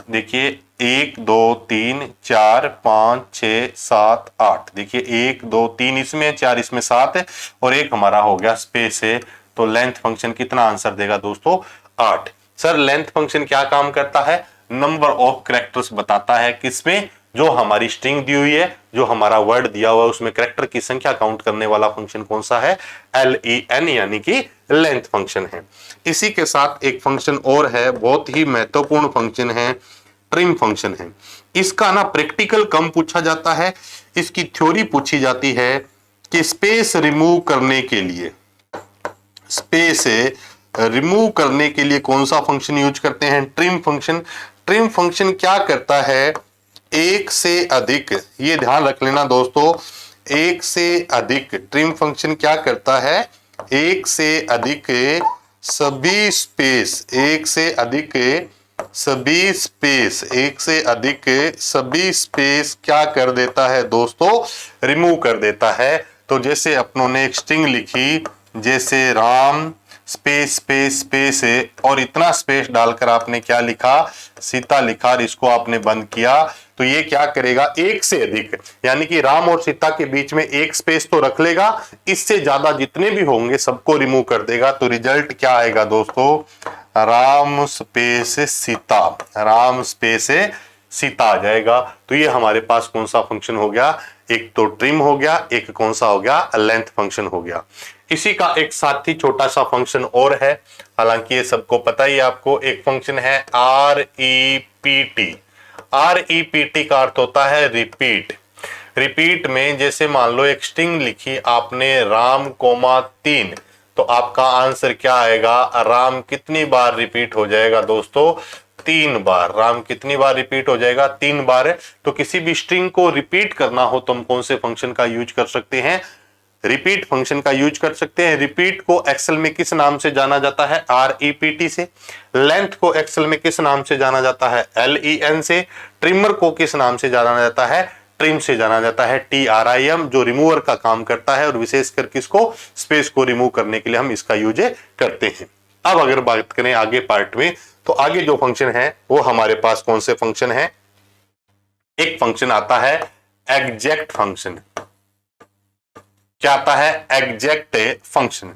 देखिए 1 2 3 4 5 6 7 8। देखिए 1 2 3 इसमें, 4 इसमें, 7 है और एक हमारा हो गया स्पेस है। तो लेंथ फंक्शन कितना आंसर देगा दोस्तों, 8। सर लेंथ फंक्शन क्या काम करता है, नंबर ऑफ कैरेक्टर्स बताता है। किसमें, जो हमारी स्ट्रिंग दी हुई है, जो हमारा वर्ड दिया हुआ है, उसमें कैरेक्टर की संख्या काउंट करने वाला फंक्शन कौन सा है? len, यानी कि लेंथ फंक्शन है। इसी के साथ एक फंक्शन और है, बहुत ही महत्वपूर्ण फंक्शन है, ट्रिम फंक्शन है। इसका ना प्रैक्टिकल कम पूछा जाता है, इसकी थ्योरी पूछी जाती है कि स्पेस रिमूव करने के लिए, स्पेस रिमूव करने के लिए कौन सा फंक्शन यूज करते हैं? Trim function. ट्रिम फंक्शन क्या करता है? एक से अधिक, ये ध्यान रख लेना दोस्तों, एक से अधिक ट्रिम फंक्शन क्या करता है? एक से अधिक सभी स्पेस, एक से अधिक सभी स्पेस, एक से अधिक सभी स्पेस क्या कर देता है दोस्तों? रिमूव कर देता है। तो जैसे अपनों ने एक स्ट्रिंग लिखी, जैसे राम स्पेस स्पेस स्पेस है, और इतना स्पेस डालकर आपने क्या लिखा? सीता लिखा, और इसको आपने बंद किया, तो ये क्या करेगा? एक से अधिक, यानी कि राम और सीता के बीच में एक स्पेस तो रख लेगा, इससे ज्यादा जितने भी होंगे सबको रिमूव कर देगा। तो रिजल्ट क्या आएगा दोस्तों? राम स्पेस सीता, राम स्पेस सीता आ जाएगा। तो ये हमारे पास कौन सा फंक्शन हो गया? एक तो ट्रिम हो गया, एक कौन सा हो गया? लेंथ फंक्शन हो गया। इसी का एक साथ ही छोटा सा फंक्शन और है, हालांकि ये सबको पता ही है आपको, एक फंक्शन है REPT। REPT का अर्थ होता है रिपीट। रिपीट में जैसे मान लो एक स्ट्रिंग लिखी आपने राम कोमा 3, तो आपका आंसर क्या आएगा? राम कितनी बार रिपीट हो जाएगा दोस्तों? 3 बार। राम कितनी बार रिपीट हो जाएगा? 3 बार। तो किसी भी स्ट्रिंग को रिपीट करना हो तो हम कौन से फंक्शन का यूज कर सकते हैं? रिपीट फंक्शन का यूज कर सकते हैं। रिपीट को एक्सेल में किस नाम से जाना जाता है? REPT से। लेंथ को एक्सेल में किस नाम से जाना जाता है? LEN से। ट्रिमर को किस नाम से जाना जाता है? ट्रिम से जाना जाता है, TRIM, जो रिमूवर का काम करता है, और विशेषकर किसको? स्पेस को रिमूव करने के लिए हम इसका यूज करते हैं। अब अगर बात करें आगे पार्ट में, तो आगे जो फंक्शन है वो हमारे पास कौन से फंक्शन है? एक फंक्शन आता है एग्जैक्ट फंक्शन। क्या आता है? Exact function.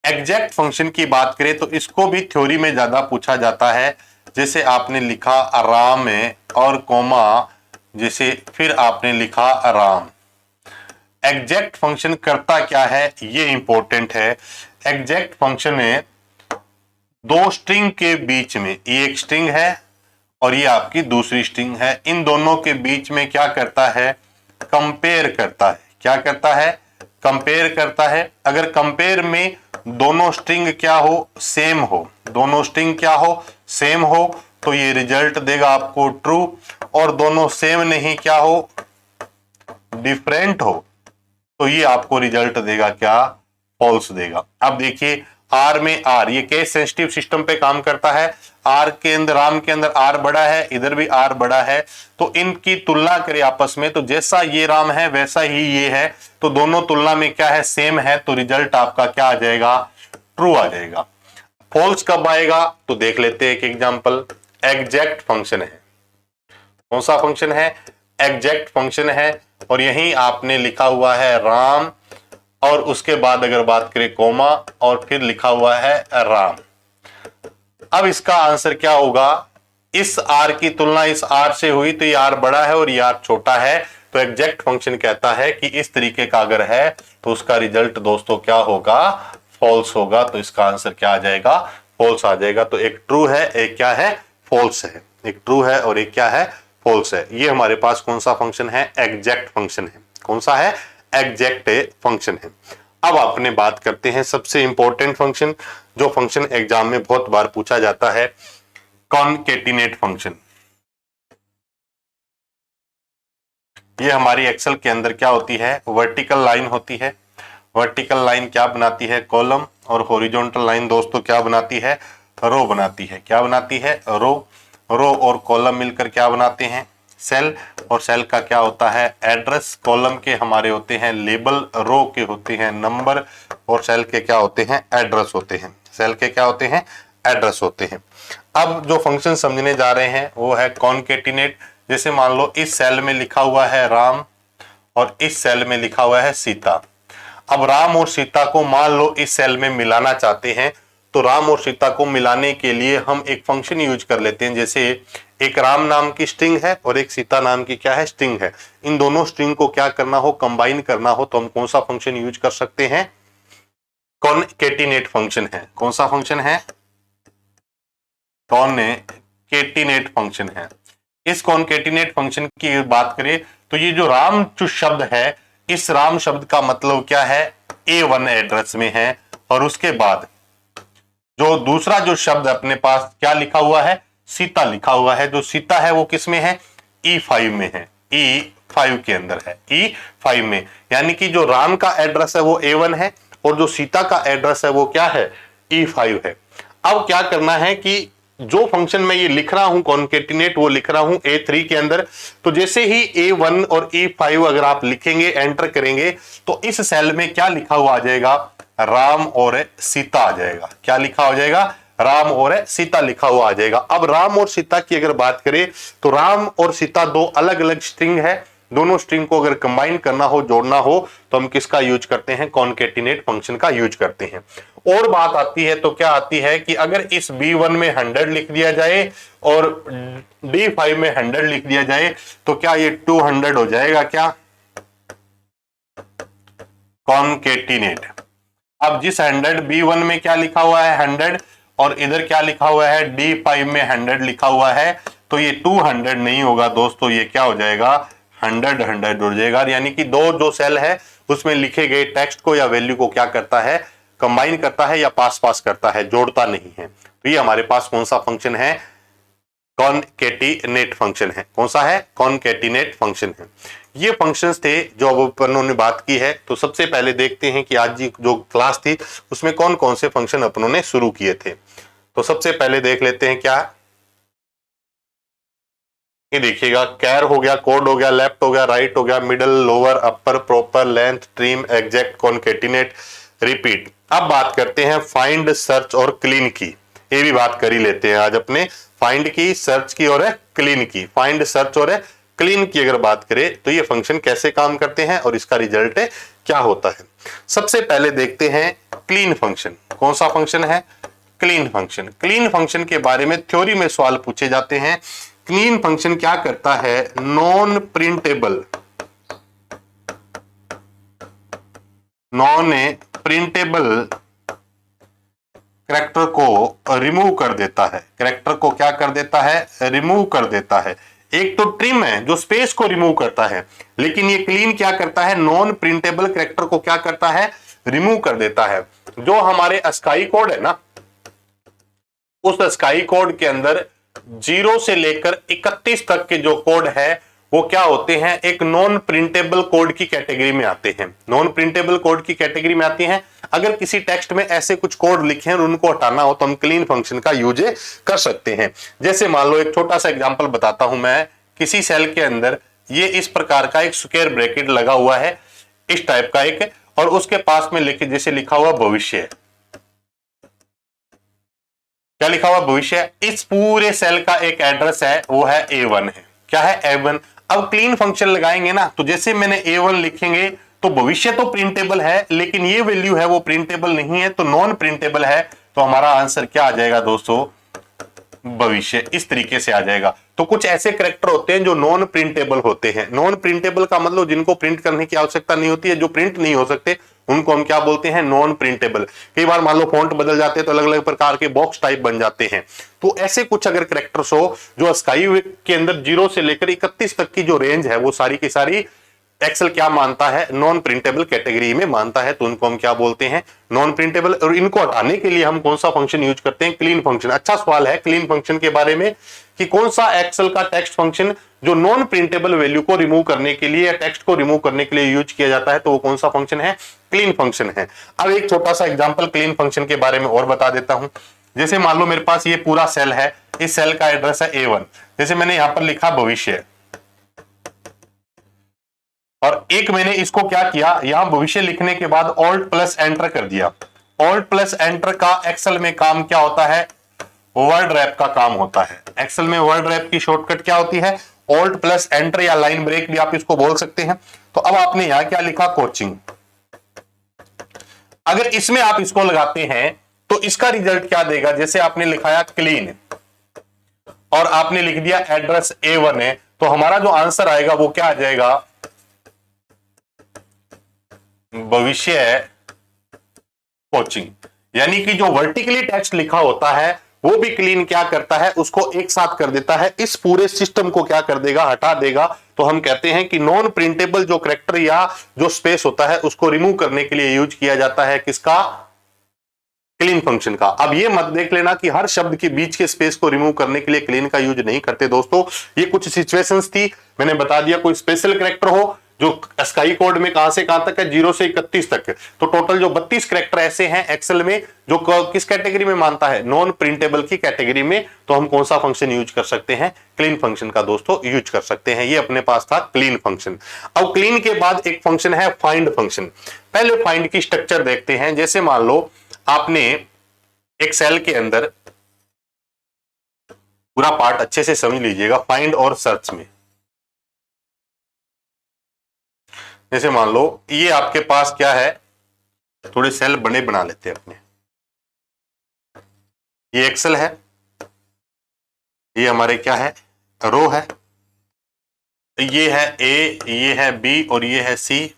एग्जैक्ट फंक्शन की बात करें तो इसको भी थ्योरी में ज्यादा पूछा जाता है। जैसे आपने लिखा राम और कोमा, जैसे फिर आपने लिखा राम। एग्जैक्ट फंक्शन करता क्या है, ये इंपॉर्टेंट है। एग्जैक्ट फंक्शन में दो स्ट्रिंग के बीच में, ये एक स्ट्रिंग है और ये आपकी दूसरी स्ट्रिंग है, इन दोनों के बीच में क्या करता है? कंपेयर करता है। क्या करता है? कंपेयर करता है। अगर कंपेयर में दोनों स्ट्रिंग क्या हो? सेम हो। दोनों स्ट्रिंग क्या हो? सेम हो, तो ये रिजल्ट देगा आपको ट्रू। और दोनों सेम नहीं क्या हो? डिफरेंट हो, तो ये आपको रिजल्ट देगा क्या? फॉल्स देगा। अब देखिए आर में आर, ये केस सेंसिटिव सिस्टम पे काम करता है। आर के अंदर, राम के अंदर आर बड़ा है, इधर भी आर बड़ा है, तो इनकी तुलना करें आपस में, तो जैसा ये राम है वैसा ही ये है, तो दोनों तुलना में क्या है? सेम है, तो रिजल्ट आपका क्या आ जाएगा? ट्रू आ जाएगा। फॉल्स कब आएगा? तो देख लेते हैं एक एग्जांपल। एग्जैक्ट फंक्शन है, कौन सा फंक्शन है? एग्जैक्ट फंक्शन है, और यहीं आपने लिखा हुआ है राम, और उसके बाद अगर बात करें कोमा, और फिर लिखा हुआ है राम। अब इसका आंसर क्या होगा? इस आर की तुलना इस आर से हुई तो ये आर बड़ा है और ये आर छोटा है, तो एग्जैक्ट फंक्शन कहता है कि इस तरीके का अगर है तो उसका रिजल्ट दोस्तों क्या होगा? फॉल्स होगा। तो इसका आंसर क्या आ जाएगा? फॉल्स आ जाएगा। तो एक ट्रू है, एक क्या है? फॉल्स है। एक ट्रू है और एक क्या है? फॉल्स है। ये हमारे पास कौन सा फंक्शन है? एग्जैक्ट फंक्शन है। कौन सा है? एग्जैक्ट फंक्शन है। अब अपने बात करते हैं सबसे इंपॉर्टेंट फंक्शन, जो फंक्शन एग्जाम में बहुत बार पूछा जाता है, कॉनकेटिनेट फंक्शन। ये हमारी एक्सेल के अंदर क्या होती है? वर्टिकल लाइन होती है। वर्टिकल लाइन क्या बनाती है? कॉलम। और हॉरिजॉन्टल लाइन दोस्तों क्या बनाती है? रो बनाती है। क्या बनाती है? रो। रो और कॉलम मिलकर क्या बनाते हैं? सेल। और सेल का क्या होता है? एड्रेस। कॉलम के हमारे होते हैं लेबल, रो के होते हैं नंबर, और सेल के क्या होते हैं? एड्रेस होते हैं। सेल के क्या होते हैं? एड्रेस होते हैं। अब जो फंक्शन समझने जा रहे हैं वो है कॉनकेटिनेट। जैसे मान लो इस सेल में लिखा हुआ है राम और इस सेल में लिखा हुआ है सीता। अब राम और सीता को मान लो इस सेल में मिलाना चाहते हैं, तो राम और सीता को मिलाने के लिए हम एक फंक्शन यूज कर लेते हैं। जैसे एक राम नाम की स्ट्रिंग है और एक सीता नाम की क्या है, स्ट्रिंग है। इन दोनों स्ट्रिंग को क्या करना हो, कंबाइन करना हो, तो हम कौन सा फंक्शन यूज कर सकते हैं, कॉनकेटिनेट फंक्शन है। कौन सा फंक्शन है, कॉनकेटिनेट फंक्शन है। इस कॉनकेटिनेट फंक्शन की बात करें तो ये जो राम शब्द है, इस राम शब्द का मतलब क्या है, A1 एड्रेस में है, और उसके बाद जो दूसरा जो शब्द अपने पास क्या लिखा हुआ है, सीता लिखा हुआ है। जो सीता है वो किस में है, E5 में है, E5 के अंदर है, E5 में। यानी कि जो राम का एड्रेस है वो A1 है और जो सीता का एड्रेस है वो क्या है, E5 है। अब क्या करना है कि जो फंक्शन मैं ये लिख रहा हूं कॉनकेटिनेट, वो लिख रहा हूं A3 के अंदर। तो जैसे ही A1 और E5 अगर आप लिखेंगे, एंटर करेंगे, तो इस सेल में क्या लिखा हुआ आ जाएगा, राम और सीता आ जाएगा। क्या लिखा हो जाएगा, राम और सीता लिखा हुआ आ जाएगा। अब राम और सीता की अगर बात करें तो राम और सीता दो अलग अलग स्ट्रिंग है। दोनों स्ट्रिंग को अगर कंबाइन करना हो, जोड़ना हो, तो हम किसका यूज करते हैं, कॉनकेटिनेट फंक्शन का यूज करते हैं। और बात आती है तो क्या आती है कि अगर इस B1 में 100 लिख दिया जाए और D5 में 100 लिख दिया जाए तो क्या ये 200 हो जाएगा क्या, कॉनकेटिनेट। अब जिस 100 B1 में क्या लिखा हुआ है 100 और इधर क्या लिखा हुआ है D5 में 100 लिखा हुआ है, तो ये 200 नहीं होगा दोस्तों, ये क्या हो जाएगा, 100 हो जाएगा। यानी कि दो जो सेल है उसमें लिखे गए टेक्स्ट को या वैल्यू को क्या करता है, कंबाइन करता है या पास करता है, जोड़ता नहीं है। तो ये हमारे पास कौन सा फंक्शन है, कॉनकेटिनेट फंक्शन है। कौन सा है, कॉनकेटिनेट फंक्शन है। ये फंक्शंस थे जो अब अपनों ने बात की है। तो सबसे पहले देखते हैं कि आज जो क्लास थी उसमें कौन कौन से फंक्शन अपनों ने शुरू किए थे। तो सबसे पहले देख लेते हैं क्या, ये देखिएगा, कैर हो गया, कोड हो गया, लेफ्ट हो गया, राइट हो गया, middle, lower, upper, proper, length, trim, exact, concatenate, repeat. अब बात करते हैं फाइंड, सर्च और क्लीन की। ये भी बात कर ही लेते हैं आज अपने, फाइंड की, सर्च की और क्लीन की। फाइंड, सर्च और क्लीन की अगर बात करें तो ये फंक्शन कैसे काम करते हैं और इसका रिजल्ट क्या होता है। सबसे पहले देखते हैं क्लीन फंक्शन। कौन सा फंक्शन है, क्लीन फंक्शन। क्लीन फंक्शन के बारे में थ्योरी में सवाल पूछे जाते हैं। क्लीन फंक्शन क्या करता है, नॉन प्रिंटेबल कैरेक्टर को रिमूव कर देता है। कैरेक्टर को क्या कर देता है, रिमूव कर देता है। एक तो ट्रिम है जो स्पेस को रिमूव करता है, लेकिन ये क्लीन क्या करता है, नॉन प्रिंटेबल कैरेक्टर को क्या करता है, रिमूव कर देता है। जो हमारे अस्काई कोड है ना, उस अस्काई कोड के अंदर 0 से लेकर 31 तक के जो कोड है वो क्या होते हैं, एक नॉन प्रिंटेबल कोड की कैटेगरी में आते हैं। नॉन प्रिंटेबल कोड की कैटेगरी में आती हैं। अगर किसी टेक्स्ट में ऐसे कुछ कोड लिखे हैं और उनको हटाना हो तो हम क्लीन फंक्शन का यूज कर सकते हैं। जैसे मान लो एक छोटा सा एग्जांपल बताता हूं मैं, किसी सेल के अंदर ये इस प्रकार का एक स्क्वायर ब्रैकेट लगा हुआ है, इस टाइप का एक, और उसके पास में लिखे जैसे लिखा हुआ भविष्य, क्या लिखा हुआ, भविष्य। इस पूरे सेल का एक एड्रेस है, वो है A1 है। क्या है, A1। अब क्लीन फंक्शन लगाएंगे ना, तो जैसे मैंने A1 लिखेंगे तो भविष्य तो प्रिंटेबल है, लेकिन ये वैल्यू है वो प्रिंटेबल नहीं है, तो नॉन प्रिंटेबल है। तो हमारा आंसर क्या आ जाएगा दोस्तों, भविष्य। इस तरीके से आ जाएगा। तो कुछ ऐसे कैरेक्टर होते हैं जो नॉन प्रिंटेबल होते हैं। नॉन प्रिंटेबल का मतलब जिनको प्रिंट करने की आवश्यकता नहीं होती है, जो प्रिंट नहीं हो सकते, उनको हम क्या बोलते हैं, नॉन प्रिंटेबल। कई बार मान लो फॉन्ट बदल जाते हैं तो अलग अलग प्रकार के बॉक्स टाइप बन जाते हैं। तो ऐसे कुछ अगर कैरेक्टर्स हो जो स्काई के अंदर 0 से लेकर 31 तक की जो रेंज है वो सारी की सारी एक्सेल क्या मानता है, नॉन प्रिंटेबल कैटेगरी में मानता है, तो उनको हम क्या बोलते हैं, नॉन प्रिंटेबल। और इनको हटाने के लिए हम कौन सा फंक्शन यूज करते हैं, क्लीन फंक्शन। अच्छा सवाल है क्लीन फंक्शन के बारे में कि कौन सा एक्सेल का टेक्स्ट फंक्शन जो नॉन प्रिंटेबल वैल्यू को रिमूव करने के लिए या टेक्स्ट को रिमूव करने के लिए यूज किया जाता है, तो वो कौन सा फंक्शन है, क्लीन फंक्शन है। अब एक छोटा सा एग्जांपल क्लीन फंक्शन के बारे में और बता देता हूं। जैसे मान लो मेरे पास ये पूरा सेल है, इस सेल का एड्रेस है A1, जैसे मैंने यहां पर लिखा भविष्य, और एक मैंने इसको क्या किया, यहां भविष्य लिखने के बाद ऑल्ट प्लस एंटर कर दिया। ऑल्ट प्लस एंटर का एक्सेल में काम क्या होता है, वर्ड रैप का काम होता है। एक्सेल में वर्ड रैप की शॉर्टकट क्या होती है, ऑल्ट प्लस एंटर या लाइन ब्रेक भी आप इसको बोल सकते हैं। तो अब आपने यहां क्या लिखा, कोचिंग। अगर इसमें आप इसको लगाते हैं तो इसका रिजल्ट क्या देगा, जैसे आपने लिखाया क्लीन, और आपने लिख दिया एड्रेस A1 है, तो हमारा जो आंसर आएगा वो क्या आ जाएगा, भविष्य कोचिंग। यानी कि जो वर्टिकली टेक्स्ट लिखा होता है वो भी क्लीन क्या करता है, उसको एक साथ कर देता है, इस पूरे सिस्टम को क्या कर देगा, हटा देगा। तो हम कहते हैं कि नॉन प्रिंटेबल जो कैरेक्टर या जो स्पेस होता है उसको रिमूव करने के लिए यूज किया जाता है किसका, क्लीन फंक्शन का। अब ये मत देख लेना कि हर शब्द के बीच के स्पेस को रिमूव करने के लिए क्लीन का यूज नहीं करते दोस्तों, ये कुछ सिचुएशंस थी, मैंने बता दिया। कोई स्पेशल कैरेक्टर हो जो स्काई कोड में कहां से कहां तक है, 0 से 31 तक, तो टोटल जो 32 कैरेक्टर ऐसे हैं एक्सेल में जो किस कैटेगरी में मानता है, नॉन प्रिंटेबल की कैटेगरी में, तो हम कौन सा फंक्शन यूज कर सकते हैं, क्लीन फंक्शन का दोस्तों यूज कर सकते हैं। ये अपने पास था क्लीन फंक्शन। अब क्लीन के बाद एक फंक्शन है फाइंड फंक्शन। पहले फाइंड की स्ट्रक्चर देखते हैं। जैसे मान लो आपने एक सेल के अंदर, पूरा पार्ट अच्छे से समझ लीजिएगा, फाइंड और सर्च में, जैसे मान लो ये आपके पास क्या है, थोड़े सेल बड़े बना लेते हैं अपने, ये एक्सेल है, ये हमारे क्या है, रो है, ये है ए, ये है बी और ये है सी,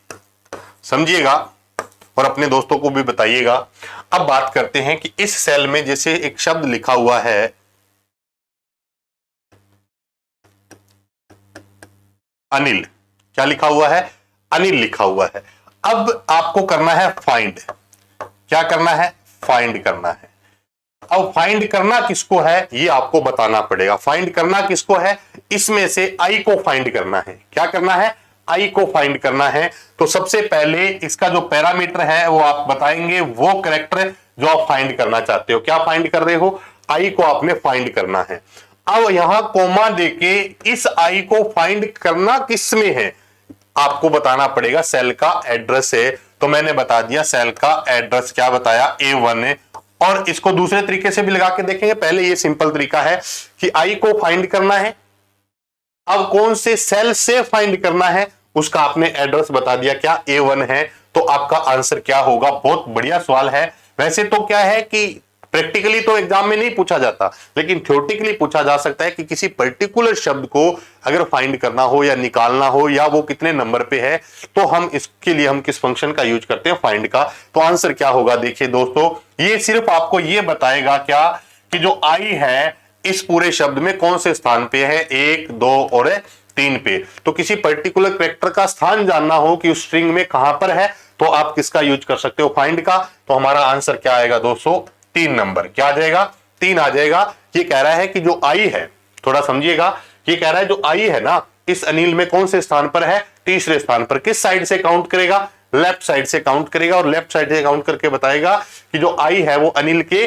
समझिएगा और अपने दोस्तों को भी बताइएगा। अब बात करते हैं कि इस सेल में जैसे एक शब्द लिखा हुआ है अनिल, क्या लिखा हुआ है, अनिल लिखा हुआ है। अब आपको करना है फाइंड, क्या करना है, फाइंड करना है। अब फाइंड करना किसको है ये आपको बताना पड़ेगा। फाइंड करना किसको है, इसमें से आई को फाइंड करना है। क्या करना है, आई को फाइंड करना है। तो सबसे पहले इसका जो पैरामीटर है वो आप बताएंगे, वो कैरेक्टर जो आप फाइंड करना चाहते हो। क्या फाइंड कर रहे हो, आई को आपने फाइंड करना है। अब यहां कोमा देके इस आई को फाइंड करना किस में है, आपको बताना पड़ेगा, सेल का एड्रेस है। तो मैंने बता दिया सेल का एड्रेस क्या बताया, A1 है। और इसको दूसरे तरीके से भी लगा के देखेंगे। पहले ये सिंपल तरीका है कि आई को फाइंड करना है, अब कौन से सेल से फाइंड करना है उसका आपने एड्रेस बता दिया, क्या A1 है, तो आपका आंसर क्या होगा। बहुत बढ़िया सवाल है। वैसे तो क्या है कि प्रैक्टिकली तो एग्जाम में नहीं पूछा जाता, लेकिन थ्योरेटिकली पूछा जा सकता है कि किसी पर्टिकुलर शब्द को अगर फाइंड करना हो या निकालना हो या वो कितने नंबर पे है, तो हम इसके लिए हम किस फंक्शन का यूज करते हैं, फाइंड का। तो आंसर क्या होगा, देखिए दोस्तों, ये सिर्फ आपको ये बताएगा क्या कि जो आई है इस पूरे शब्द में कौन से स्थान पे है, 1, 2 और 3 पे। तो किसी पर्टिकुलर कैरेक्टर का स्थान जानना हो कि उस स्ट्रिंग में कहां पर है, तो आप किसका यूज कर सकते हो, फाइंड का। तो हमारा आंसर क्या आएगा दोस्तों, 3 नंबर। क्या आ जाएगा, 3 आ जाएगा। ये कह रहा है कि जो आई है, थोड़ा समझिएगा, ये कह रहा है जो आई है ना इस अनिल में कौन से स्थान पर है, तीसरे स्थान पर। किस साइड से काउंट करेगा, लेफ्ट साइड से काउंट करेगा, और लेफ्ट साइड से काउंट करके बताएगा कि जो आई है वो अनिल के,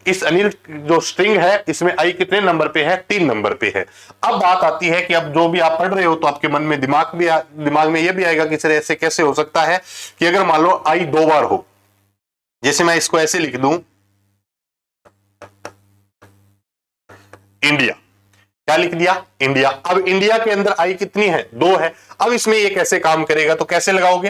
इस अनिल जो स्ट्रिंग है इसमें आई कितने नंबर पे है, 3 नंबर पे है। अब बात आती है कि अब जो भी आप पढ़ रहे हो तो आपके मन में दिमाग में ये भी आएगा कि सर ऐसे कैसे हो सकता है कि अगर मान लो आई 2 बार हो, जैसे मैं इसको ऐसे लिख दूं, इंडिया, क्या लिख दिया, इंडिया। अब इंडिया के अंदर आई कितनी है, 2 है। अब इसमें ये कैसे काम करेगा, तो कैसे लगाओगे,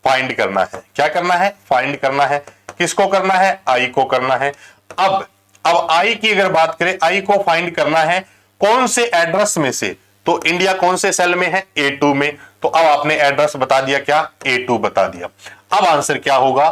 फाइंड करना है। क्या करना है, फाइंड करना है। किसको करना है, आई को करना है। अब आई की अगर बात करें, आई को फाइंड करना है कौन से एड्रेस में से, तो इंडिया कौन से सेल में है, A2 में। तो अब आपने एड्रेस बता दिया, क्या, A2 बता दिया। अब आंसर क्या होगा,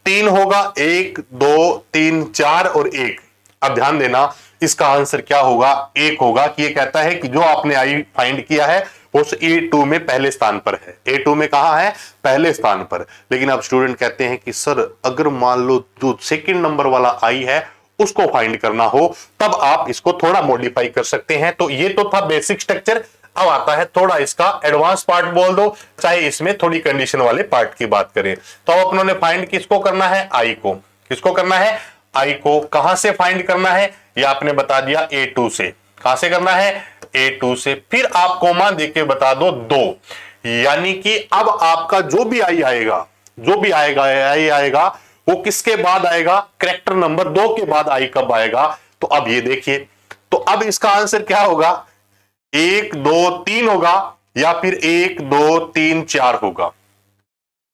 3 होगा, 1, 2, 3, 4 और 1। अब ध्यान देना, इसका आंसर क्या होगा, 1 होगा। कि ये कहता है कि जो आपने आई फाइंड किया है उस A2 में पहले स्थान पर है। A2 में कहा है, पहले स्थान पर। लेकिन अब स्टूडेंट कहते हैं कि सर अगर मान लो जो सेकंड नंबर वाला आई है उसको फाइंड करना हो, तब आप इसको थोड़ा मॉडिफाई कर सकते हैं। तो ये तो था बेसिक स्ट्रक्चर। अब आता है थोड़ा इसका एडवांस पार्ट बोल दो, चाहे इसमें थोड़ी कंडीशन वाले पार्ट की बात करें। तो अपनों ने फाइंड किसको करना है, आई को। किसको करना है, आई को। कहां से फाइंड करना है, ये आपने बता दिया, A2 से। कहां से करना है, A2 से। फिर आप कोमा देके बता दो 2, यानी कि अब आपका जो भी आई आएगा, जो भी आएगा आई आएगा, वो किसके बाद आएगा, कैरेक्टर नंबर 2 के बाद आई कब आएगा। तो अब ये देखिए, तो अब इसका आंसर क्या होगा, 1, 2, 3 होगा, या फिर 1, 2, 3, 4 होगा।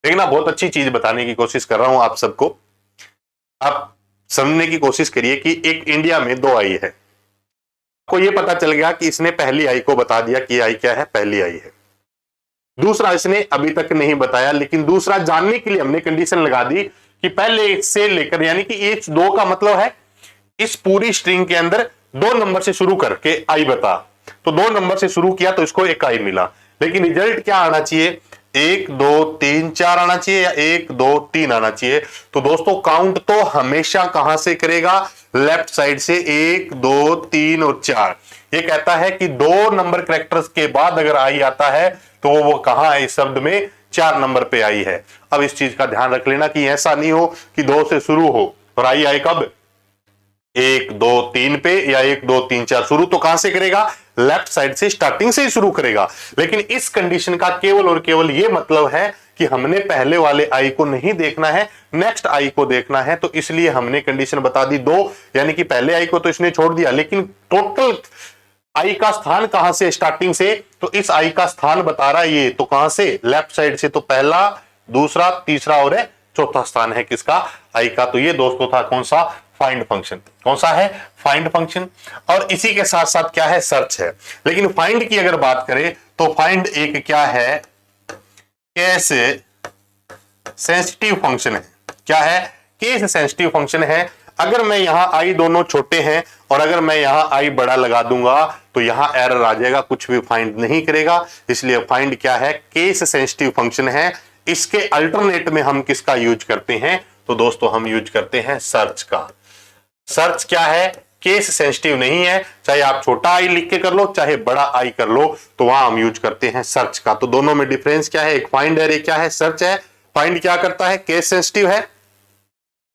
देखना, बहुत अच्छी चीज बताने की कोशिश कर रहा हूं आप सबको। आप समझने की कोशिश करिए कि एक इंडिया में 2 आई है, को ये पता चल गया कि इसने पहली आई को बता दिया कि आई क्या है, पहली आई है। दूसरा इसने अभी तक नहीं बताया, लेकिन दूसरा जानने के लिए हमने कंडीशन लगा दी कि पहले से लेकर, यानी कि एच 2 का मतलब है इस पूरी स्ट्रिंग के अंदर 2 नंबर से शुरू करके आई बता, तो 2 नंबर से शुरू किया तो इसको एक आई मिला, लेकिन रिजल्ट क्या आना चाहिए, 1 2 3 4 आना चाहिए या 1 2 3 आना चाहिए। तो दोस्तों काउंट तो हमेशा कहां से करेगा, लेफ्ट साइड से, 1 2 3 और 4। ये कहता है कि 2 नंबर कैरेक्टर्स के बाद अगर आई आता है तो वो कहां है, इस शब्द में 4 नंबर पे आई है। अब इस चीज का ध्यान रख लेना कि ऐसा नहीं हो कि 2 से शुरू हो और आई आए कब, 1 2 3 पे, या 1 2 3 4। शुरू तो कहां से करेगा, लेफ्ट साइड से, स्टार्टिंग से ही शुरू करेगा। लेकिन इस कंडीशन का केवल और केवल ये मतलब है कि हमने पहले वाले आई को नहीं देखना है, नेक्स्ट आई को देखना है। तो इसलिए हमने कंडीशन बता दी 2, यानी कि पहले आई को तो इसने छोड़ दिया, लेकिन टोटल आई का स्थान कहां से, स्टार्टिंग से, तो इस आई का स्थान बता रहा है ये, तो कहां से, लेफ्ट साइड से। तो पहला, दूसरा, तीसरा और चौथा स्थान है किसका, आई का। तो ये दोस्तों था कौन सा, फाइंड फंक्शन। कौन सा है, फाइंड फंक्शन। और इसी के साथ साथ क्या है, सर्च है। लेकिन फाइंड की अगर बात करें तो फाइंड एक क्या है, केस सेंसिटिव फंक्शन है। क्या है, केस सेंसिटिव फंक्शन है। अगर मैं यहां आई दोनों छोटे हैं और अगर मैं यहां आई बड़ा लगा दूंगा तो यहां एरर आ जाएगा, कुछ भी फाइंड नहीं करेगा। इसलिए फाइंड क्या है, केस सेंसिटिव फंक्शन है। इसके अल्टरनेट में हम किसका यूज करते हैं, तो दोस्तों हम यूज करते हैं सर्च का। सर्च क्या है, केस सेंसिटिव नहीं है, चाहे आप छोटा आई लिख के कर लो चाहे बड़ा आई कर लो, तो वहां हम यूज करते हैं सर्च का। तो दोनों में डिफरेंस क्या है, एक फाइंड है, एक क्या है, सर्च है। फाइंड क्या करता है, केस सेंसिटिव है,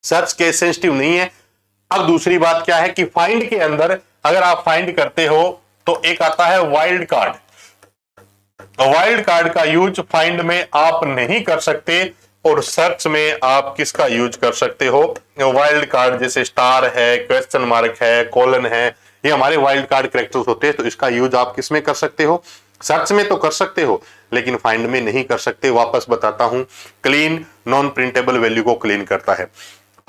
सर्च केस सेंसिटिव नहीं है। अब दूसरी बात क्या है कि फाइंड के अंदर अगर आप फाइंड करते हो तो एक आता है वाइल्ड कार्ड। वाइल्ड कार्ड का यूज फाइंड में आप नहीं कर सकते और सर्च में आप किसका यूज कर सकते हो, वाइल्ड कार्ड, जैसे स्टार है, क्वेश्चन मार्क है, कोलन है, ये हमारे वाइल्ड कार्ड कैरेक्टर्स होते हैं। तो इसका यूज आप किस में कर सकते हो, सर्च में तो कर सकते हो लेकिन फाइंड में नहीं कर सकते। वापस बताता हूं, क्लीन नॉन प्रिंटेबल वैल्यू को क्लीन करता है।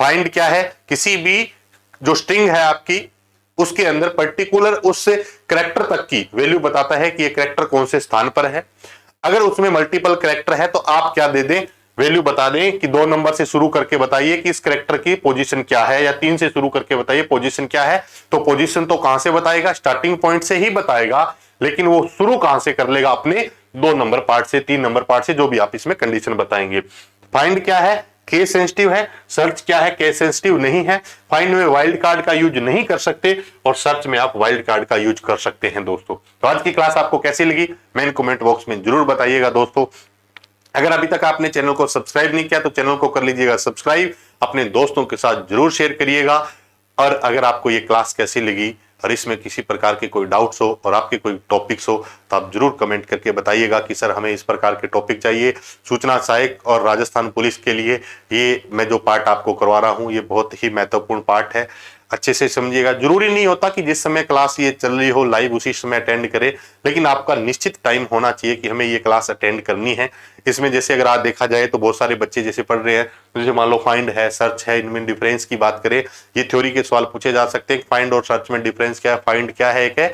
फाइंड क्या है, किसी भी जो स्ट्रिंग है आपकी उसके अंदर पर्टिकुलर उस कैरेक्टर तक की वैल्यू बताता है कि ये कैरेक्टर कौन से स्थान पर है। अगर उसमें मल्टीपल कैरेक्टर है तो आप क्या दे दें, वैल्यू बता दें कि 2 नंबर से शुरू करके बताइए कि इस कैरेक्टर की पोजीशन क्या है, या 3 से शुरू करके बताइए पोजीशन क्या है। तो पोजीशन तो कहां से बताएगा, स्टार्टिंग पॉइंट से ही बताएगा, लेकिन वो शुरू कहां से कर लेगा, अपने 2 नंबर पार्ट से, 3 नंबर पार्ट से, जो भी आप इसमें कंडीशन बताएंगे। फाइंड क्या है, केस सेंसिटिव है। सर्च क्या है, केस सेंसिटिव नहीं है। फाइंड में वाइल्ड कार्ड का यूज नहीं कर सकते और सर्च में आप वाइल्ड कार्ड का यूज कर सकते हैं दोस्तों। तो आज की क्लास आपको कैसी लगी, मेन कमेंट बॉक्स में जरूर बताइएगा दोस्तों। अगर अभी तक आपने चैनल को सब्सक्राइब नहीं किया तो चैनल को कर लीजिएगा सब्सक्राइब, अपने दोस्तों के साथ जरूर शेयर करिएगा। और अगर आपको ये क्लास कैसी लगी और इसमें किसी प्रकार के कोई डाउट्स हो और आपके कोई टॉपिक्स हो तो आप जरूर कमेंट करके बताइएगा कि सर हमें इस प्रकार के टॉपिक चाहिए। सूचना सहायक और राजस्थान पुलिस के लिए ये मैं जो पार्ट आपको करवा रहा हूँ ये बहुत ही महत्वपूर्ण पार्ट है, अच्छे से समझिएगा। जरूरी नहीं होता कि जिस समय क्लास ये चल रही हो लाइव उसी समय अटेंड करें, लेकिन आपका निश्चित टाइम होना चाहिए कि हमें ये क्लास अटेंड करनी है। इसमें जैसे अगर आज देखा जाए तो बहुत सारे बच्चे जैसे पढ़ रहे हैं, जैसे मान लो फाइंड है, सर्च है, इनमें डिफरेंस की बात करें, ये थ्योरी के सवाल पूछे जा सकते हैं। फाइंड और सर्च में डिफरेंस क्या है, फाइंड क्या है, एक है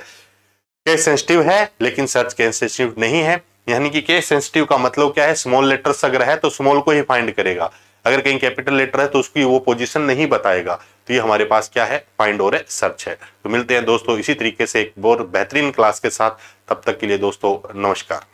केस सेंसिटिव है लेकिन सर्च केस सेंसिटिव नहीं है। यानी कि केस सेंसिटिव का मतलब क्या है, स्मॉल लेटर्स अगर है तो स्मॉल को ही फाइंड करेगा, अगर कहीं कैपिटल लेटर है तो उसकी वो पोजीशन नहीं बताएगा। तो ये हमारे पास क्या है, फाइंड और सर्च है। तो मिलते हैं दोस्तों इसी तरीके से एक और बेहतरीन क्लास के साथ, तब तक के लिए दोस्तों नमस्कार।